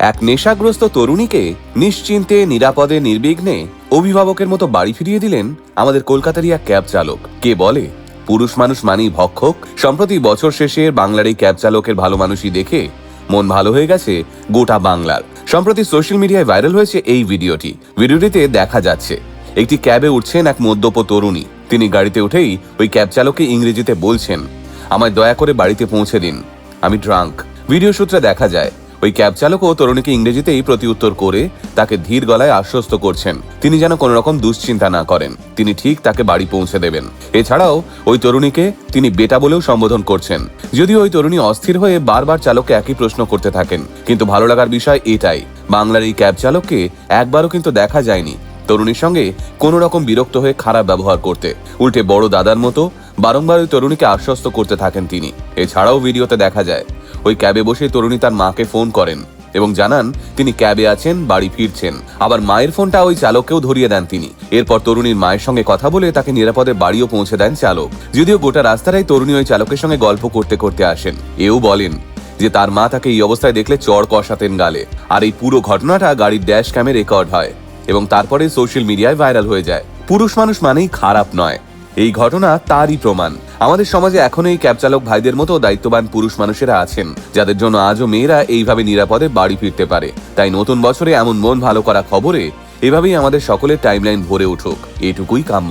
এক নেশাগ্রস্ত তরুণীকে নিশ্চিন্তে নিরাপদে নির্বিঘ্নে অভিভাবকের মতো বাড়ি ফিরিয়ে দিলেন আমাদের কলকাতারই এক ক্যাব চালক। কে বলে পুরুষ মানুষ মানেই ভক্ষক? সম্প্রতি বছর শেষে বাংলার এই ক্যাব চালকের ভালো মানুষই দেখে মন ভালো হয়ে গেছে গোটা বাংলার। সম্প্রতি সোশ্যাল মিডিয়ায় ভাইরাল হয়েছে এই ভিডিওটিতে দেখা যাচ্ছে একটি ক্যাবে উঠছেন এক মদ্যপ তরুণী। তিনি গাড়িতে উঠেই ওই ক্যাব চালককে ইংরেজিতে বলছেন, আমায় দয়া করে বাড়িতে পৌঁছে দিন, আমি ড্রাঙ্ক। ভিডিও সূত্রে দেখা যায় ওই ক্যাব চালকও তরুণীকে ইংরেজিতেই প্রতিউত্তর করে তাকে ধীর গলায় আশ্বস্ত করছেন তিনি যেন কোনো রকম দুশ্চিন্তা না করেন, তিনি ঠিক তাকে বাড়ি পৌঁছে দেবেন। এছাড়াও ওই তরুণীকে তিনি বেটা বলেও সম্বোধন করছেন। যদিও ওই তরুণী অস্থির হয়ে বারবার চালককে একই প্রশ্ন করতে থাকেন, কিন্তু ভালো লাগার বিষয় এটাই, বাংলার এই ক্যাব চালককে একবারও কিন্তু দেখা যায়নি তরুণীর সঙ্গে কোনো রকম বিরক্ত হয়ে খারাপ ব্যবহার করতে। উল্টে বড় দাদার মতো বারংবার ওই তরুণীকে আশ্বস্ত করতে থাকেন তিনি। এছাড়াও ভিডিওতে দেখা যায় ওই ক্যাবে বসে তরুণী তার মাকে ফোন করেন এবং জানান তিনি ক্যাবে আছেন, বাড়ি ফিরছেন। আবার মায়ের ফোনটা ওই চালককেও ধরিয়ে দেন তিনি। এরপর তরুণীর মায়ের সঙ্গে কথা বলে তাকে নিরাপদে বাড়িও পৌঁছে দেন চালক। যদিও গোটা রাস্তাটাই তরুণী ওই চালকের সঙ্গে গল্প করতে করতে আসেন। এও বলেন যে তার মা তাকে এই অবস্থায় দেখলে চড় কষাতেন গালে। আর এই পুরো ঘটনাটা গাড়ির ড্যাশ ক্যামে রেকর্ড হয় এবং তারপরে সোশ্যাল মিডিয়ায় ভাইরাল হয়ে যায়। পুরুষ মানুষ মানেই খারাপ নয়, এই ঘটনা তারই প্রমাণ। আমাদের সমাজে এখনো এই ক্যাব চালক ভাইদের মতো দায়িত্ববান পুরুষ মানুষেরা আছেন যাদের জন্য আজও মেয়েরা এইভাবে নিরাপদে বাড়ি ফিরতে পারে। তাই নতুন বছরে এমন মন ভালো করা খবরে এভাবেই আমাদের সকলের টাইমলাইন ভরে উঠুক, এটুকুই কাম্য।